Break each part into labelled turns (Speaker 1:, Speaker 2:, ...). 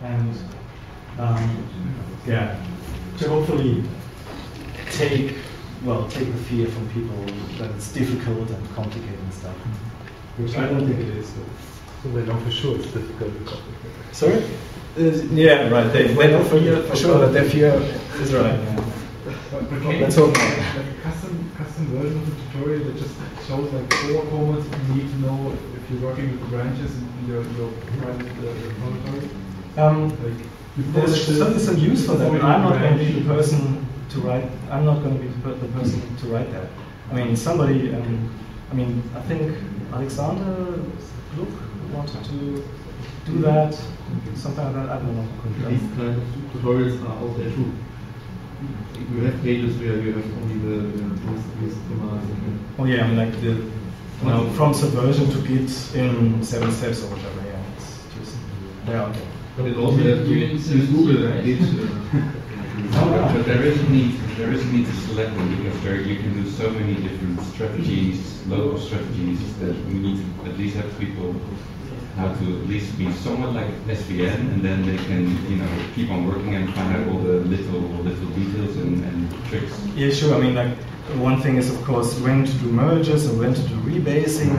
Speaker 1: and yeah, to hopefully take the fear from people that it's difficult and complicated and stuff, which I don't think it is.
Speaker 2: So they know for sure it's difficult and complicated.
Speaker 1: Sorry? Yeah, right. They know for sure that their fear is right. Yeah. Let's hope not.
Speaker 2: Like a custom version of the tutorial that just shows like 4 formats you need to know if you're working with the branches in your private repository.
Speaker 1: There's certainly some use for that. I'm not going to be the person to write. I'm not going to be the person to write that. I mean, somebody. I think Alexander Gluck wanted to do that. Something like that. I don't know.
Speaker 3: These kind of tutorials are out there too. You have pages where you have only the most commands.
Speaker 1: Oh yeah, I mean like from Subversion to Git in 7 steps or whatever. Yeah, it's just they're out there.
Speaker 3: But it also has to use Google and Git.
Speaker 4: But there is a need to select them because you can do so many different strategies, local strategies, that we need to at least have people how to at least be somewhat like SVN, and then they can keep on working and find out all the little details and tricks. Yeah, sure. I mean, like one thing is of course when to do merges and when to do rebasing,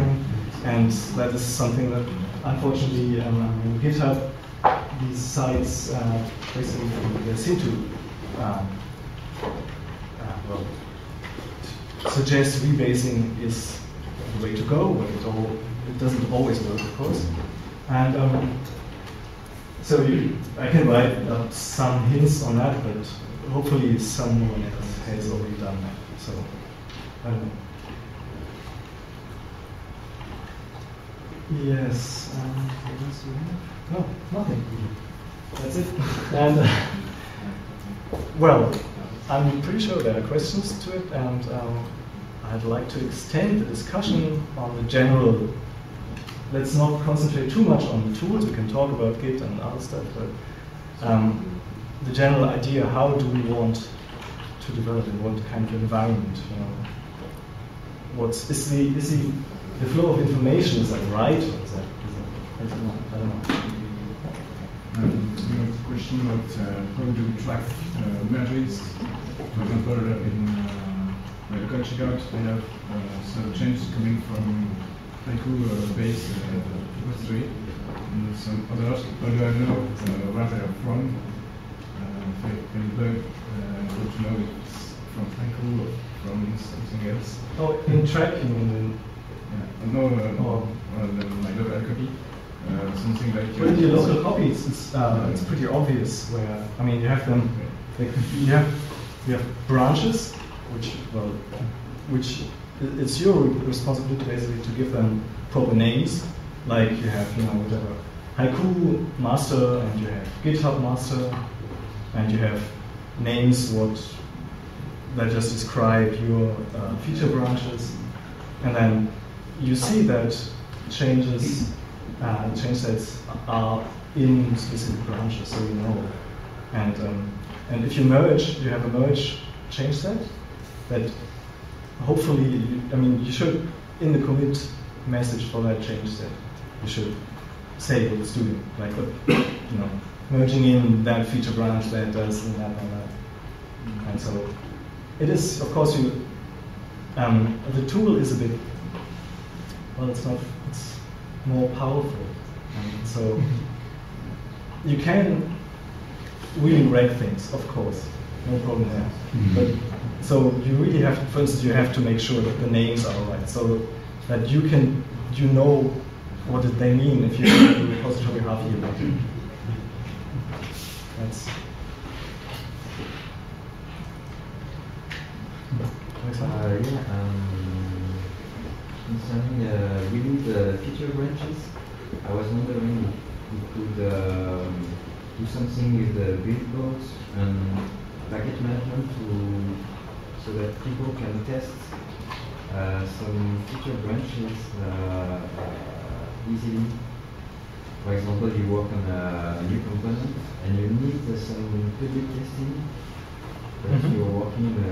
Speaker 4: and that is something that unfortunately in GitHub these sites basically they seem to suggest rebasing is the way to go, but it doesn't always work, of course. And so I can write some hints on that, but hopefully someone else has already done that. So I don't know. Yes. What else do we have? No, nothing. That's it. And well, I'm pretty sure there are questions to it, and I'd like to extend the discussion on the general. Let's not concentrate too much on the tools. We can talk about Git and other stuff, but the general idea: how do we want to develop in what kind of environment? Is the flow of information is that right? Or is that I don't know.
Speaker 5: Question about how do we track merges? For example, in local checkout, they have some changes coming from Haiku base repository, and some others. How do I know where they are from? Can you bug to know if it's from Haiku or from something else?
Speaker 1: Oh, in tracking.
Speaker 5: Yeah, no, my local copy. Something like
Speaker 1: well, in your local copy, it's pretty obvious where. I mean, you have them. Like, you have branches, which it's your responsibility basically to give them proper names. Like you have, whatever Haiku master, and you have GitHub master, and you have names that just describe your feature branches, and then you see that change sets are in specific branches, so you know. And if you merge, you have a merge change set that hopefully, you should, in the commit message for that change set, you should say what it's doing, like, merging in that feature branch that does and that and that. And so it is, of course, the tool is a bit, well, it's more powerful. And so you can really rank things, of course, no problem there. But so you really have to, for instance, you have to make sure that the names are right, so that you know what did they mean if you have the repository half year back. That's
Speaker 6: concerning really the feature branches, I was wondering if we could do something with the build boards and package management so that people can test some feature branches easily. For example, you work on a new component and you need some public testing, but you're working in a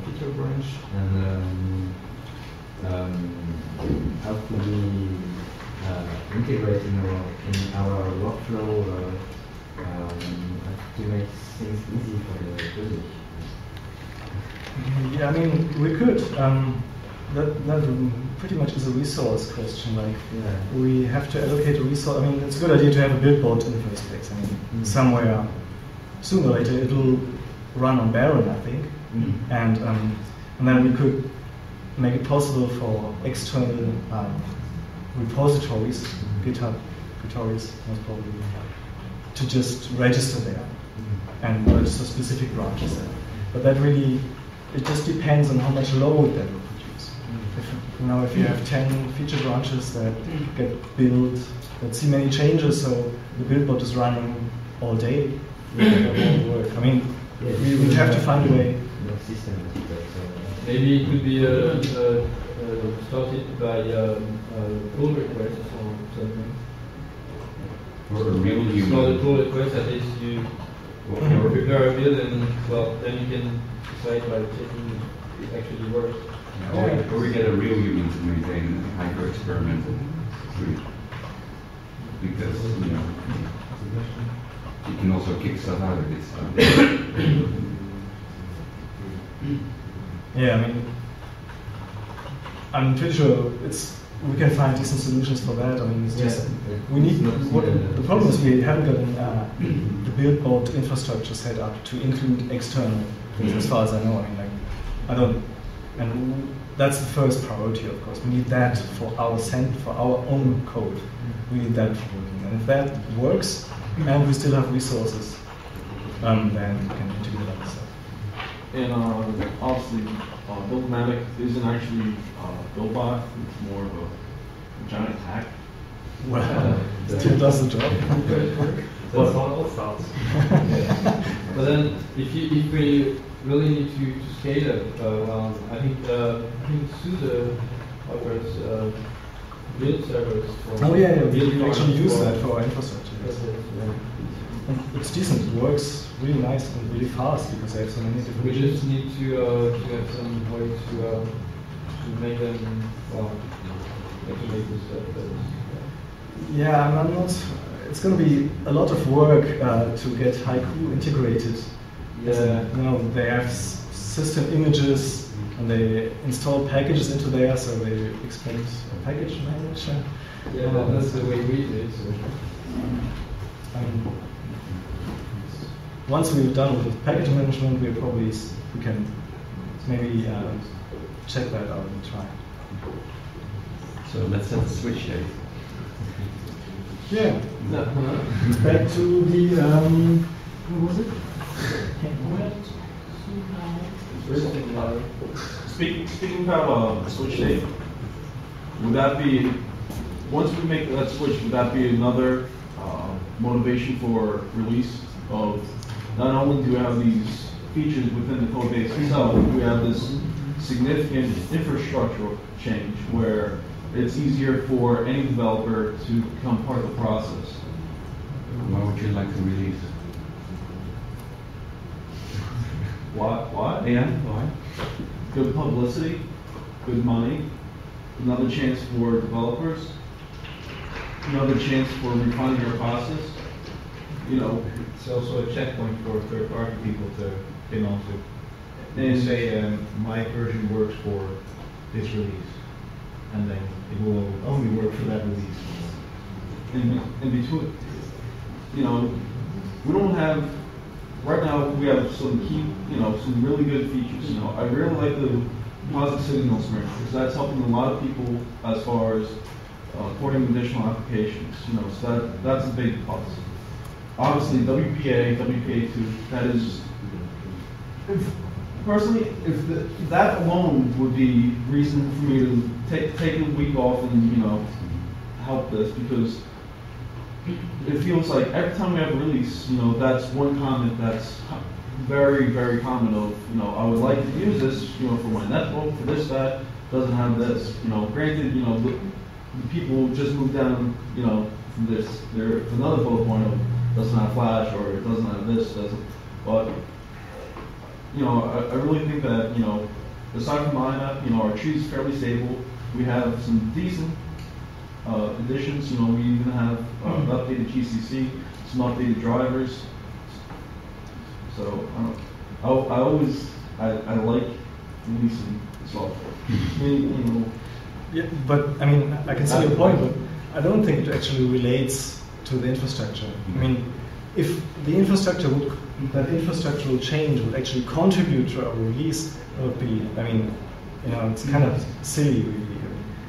Speaker 6: feature branch, and how could we integrate in our workflow to make things easy for the public.
Speaker 1: Yeah, I mean, we could. That pretty much is a resource question. Like, we have to allocate a resource. I mean, it's a good idea to have a billboard in the first place. I mean, somewhere sooner or later it'll run on Baron, I think, and then we could make it possible for external repositories, GitHub repositories, most probably, to just register there and register specific branches there. But that really, it just depends on how much load that will produce. If you have 10 feature branches that get built, that see many changes, so the build-bot is running all day, that won't work. I mean, we would have to find a way.
Speaker 3: Maybe it could be started by pull requests or something.
Speaker 4: Or a real
Speaker 3: It's
Speaker 4: human.
Speaker 3: not a pull request, at least you prepare a build and, well, then you can decide by checking if it actually works.
Speaker 4: Or we get a real human to maintain a hyper experimental suite. Because, you know, you can also kick stuff out of it.
Speaker 1: Yeah, I mean, I'm pretty sure we can find decent solutions for that. I mean, it's just we need. The problem is we haven't gotten the build-bot infrastructure set up to include external things, as far as I know. I mean, like, I don't, and that's the first priority, of course. We need that for our own code. We need that for working, and if that works, and we still have resources, then we can integrate other stuff.
Speaker 7: And obviously, Buildmatic isn't actually Buildbot, it's more of a giant hack.
Speaker 1: Well, still does the job.
Speaker 3: That's all thoughts. But then, if we really need to scale it, well, I think SUSE offers build servers for.
Speaker 1: Oh yeah, we
Speaker 3: build
Speaker 1: can actually
Speaker 3: farms
Speaker 1: use
Speaker 3: for-
Speaker 1: that for our infrastructure. Yes. And it's decent. It works really nice and really fast because they have so many different.
Speaker 3: We just need to have some way to make them, well, make this better.
Speaker 1: Yeah, I'm not. It's going to be a lot of work to get Haiku integrated.
Speaker 3: Yeah.
Speaker 1: You know, they have system images and they install packages into there, so they expect a package manager.
Speaker 3: Yeah, that's the way we do it. So.
Speaker 1: Once we're done with the package management, we can maybe check that out and try.
Speaker 4: So let's set the switch date.
Speaker 1: Yeah. Back to the what was it?
Speaker 7: Speaking about a switch date, would that be, once we make that switch, would that be another motivation for release of, not only do we have these features within the code base itself, we have this significant infrastructural change where it's easier for any developer to become part of the process.
Speaker 4: What would you like to release?
Speaker 7: Why?
Speaker 4: Yeah, why?
Speaker 7: Good publicity, good money, another chance for developers, another chance for refining your process. You know,
Speaker 8: it's also a checkpoint for third-party people to pin onto.
Speaker 7: And
Speaker 8: And say my version works for this release, and then it will only work for that release.
Speaker 7: in between, you know, we don't have, right now we have some key, some really good features. You know, I really like the positive signal sprint because that's helping a lot of people as far as porting additional applications. You know, so that's a big plus. Obviously, WPA2, that is, personally, if that alone would be reason for me to take a week off and, help this, because it feels like every time we have a release, that's one comment that's very, very common of, I would like to use this, for my netbook, for this, that, doesn't have this. Granted, the people just moved down, from this, there's another bullet point of doesn't have Flash or it doesn't have this, doesn't, but, I really think that, aside from IMAP, our tree is fairly stable. We have some decent additions. You know, we even have updated GCC, some updated drivers. So I like releasing software. You know.
Speaker 1: Yeah, but I mean, I can see your point, but I don't think it actually relates to the infrastructure. I mean, if the infrastructure infrastructural change would actually contribute to our release, it would be, I mean, you know, it's kind of silly really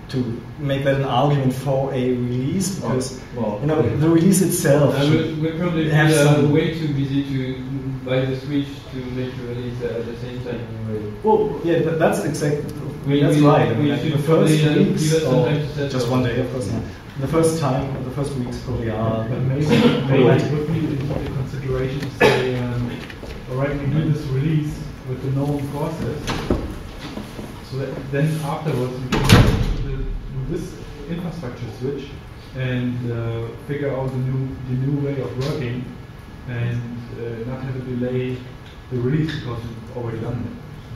Speaker 1: to make that an argument for a release, because you know, the release itself
Speaker 3: we're probably way too busy to buy the switch to make the release at the same time anyway.
Speaker 1: Well, yeah, that's exactly, that's
Speaker 3: we,
Speaker 1: right.
Speaker 3: We
Speaker 1: I mean,
Speaker 3: should
Speaker 1: the first
Speaker 3: probably
Speaker 1: weeks,
Speaker 3: give us some
Speaker 1: or
Speaker 3: time to set
Speaker 1: just
Speaker 3: up.
Speaker 1: one day, of course. Yeah. The first weeks probably are.
Speaker 2: But maybe it would be a consideration to say, all right, we do this release with the known process, so that then afterwards we can do this infrastructure switch and figure out the new way of working, and not have to delay the release because we've already done it.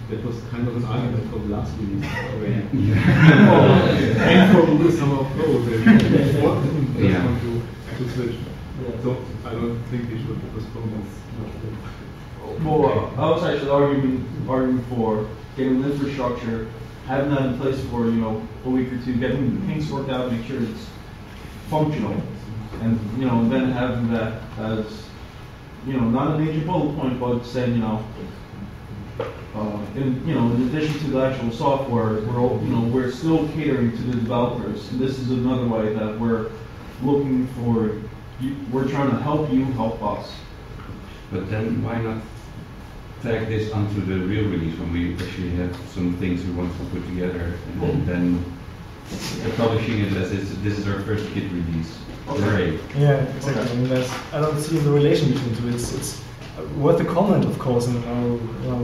Speaker 5: That was kind of an argument from the last release already.
Speaker 2: And from some of those, they
Speaker 4: Yeah.
Speaker 2: want to switch. So I don't think we should postpone this.
Speaker 7: Well, I was actually arguing for getting the infrastructure, having that in place for, you know, a week or two, getting the kinks worked out, make sure it's functional, and, you know, then having that as, you know, not a major bullet point, but saying, you know, in addition to the actual software, we're still catering to the developers, and this is another way that we're looking for. We're trying to help you help us.
Speaker 4: But then why not tag this onto the real release when we actually have some things we want to put together, and then publishing it as this is our first Git release. Hooray.
Speaker 1: Yeah, exactly. I mean, I don't see the relation between the two. It's worth a comment, of course, and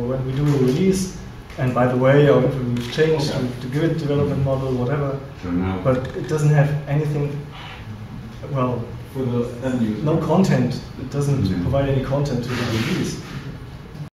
Speaker 1: when we do a release, and by the way, our we've changed to Git development model, whatever.
Speaker 4: So now,
Speaker 1: but it doesn't have anything. Well,
Speaker 7: For the end user.
Speaker 1: no content. It doesn't provide any content to the release.